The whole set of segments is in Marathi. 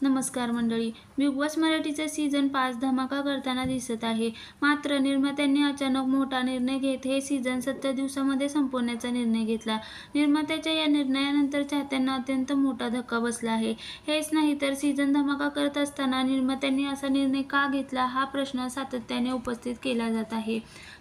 नमस्कार मंडळी. बिग बॉस मराठीचा सीझन 5 धमाका करताना दिसत आहे. मात्र निर्मात्यांनी अचानक मोठा निर्णय घेत हे सीझन 70 दिवसांमध्ये संपवण्याचा निर्णय घेतला. निर्मात्याच्या या निर्णयानंतर चाहत्यांना अत्यंत मोठा धक्का बसला आहे. हेच नाही तर सीझन धमाका करत असताना निर्मात्यांनी असा निर्णय का घेतला हा प्रश्न सातत्याने उपस्थित केला जात आहे.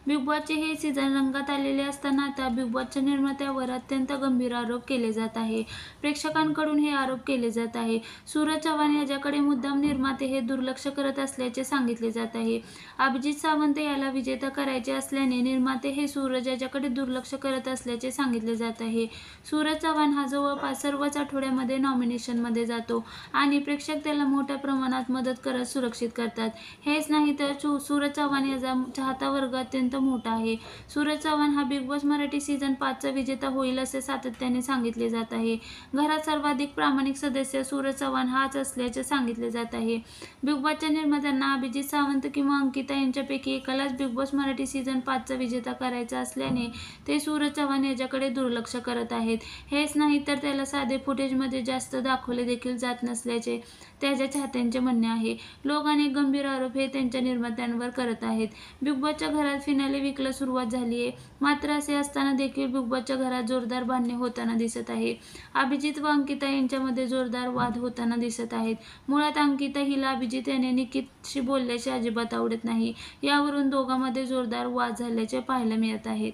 बिग बॉसचे हे सीझन रंगात आलेले असताना आता बिग बॉसच्या निर्मात्यावर अत्यंत गंभीर आरोप केले जात आहे. प्रेक्षकांकडून हे आरोप केले जात आहे. सूरज चव्हाण याच्याकडे मुद्दाम निर्माते हे दुर्लक्ष करत असल्याचे सांगितले जात आहे. अभिजित सावंत याला विजेता करायचे असल्याने निर्माते हे सूरज याच्याकडे दुर्लक्ष करत असल्याचे सांगितले जात आहे. सूरज चव्हाण हा जवळपास सर्वच आठवड्यामध्ये नॉमिनेशनमध्ये जातो आणि प्रेक्षक त्याला मोठ्या प्रमाणात मदत करत सुरक्षित करतात. हेच नाही तर सूरज चव्हाण याचा चाहता वर्ग अत्यंत मोठा आहे. सूरज चव्हाण हा बिग बॉस मराठी सीझन 5 चा विजेता होईल असे सातत्याने सांगितले जात आहे. घरात सर्वाधिक प्रामाणिक सदस्य सूरज चव्हाण हाच असल्याचे सांगितले जात आहे. बिग बॉसच्या निर्मात्यांना अभिजित सावंत किंवा अंकिता यांच्यापैकी एकालाच बिग बॉस मराठी सीझन 5 चा विजेता करायचा असल्याने ते सूरज चव्हाण याच्याकडे दुर्लक्ष करत आहेत. हेच नाही तर त्याला साधे फुटेजमध्ये जास्त दाखवले देखील जात नसल्याचे त्याच्या चाहत्यांचे म्हणणे आहे. लोक अनेक गंभीर आरोप हे त्यांच्या निर्मात्यांवर करत आहेत. बिग बॉसच्या घरात फिनाले वीकला सुरुवात झाली आहे. मात्र असे असताना देखील बिग बॉसच्या घरात जोरदार भांडणे होताना दिसत आहे. अभिजित व अंकिता यांच्यामध्ये जोरदार वाद होताना दिसत आहेत. मुळात अंकिता हिला अभिजित याने निकितशी बोलल्याचे अजिबात आवडत नाही. यावरून दोघांमध्ये जोरदार वाद झाल्याचे पाहायला मिळत आहेत.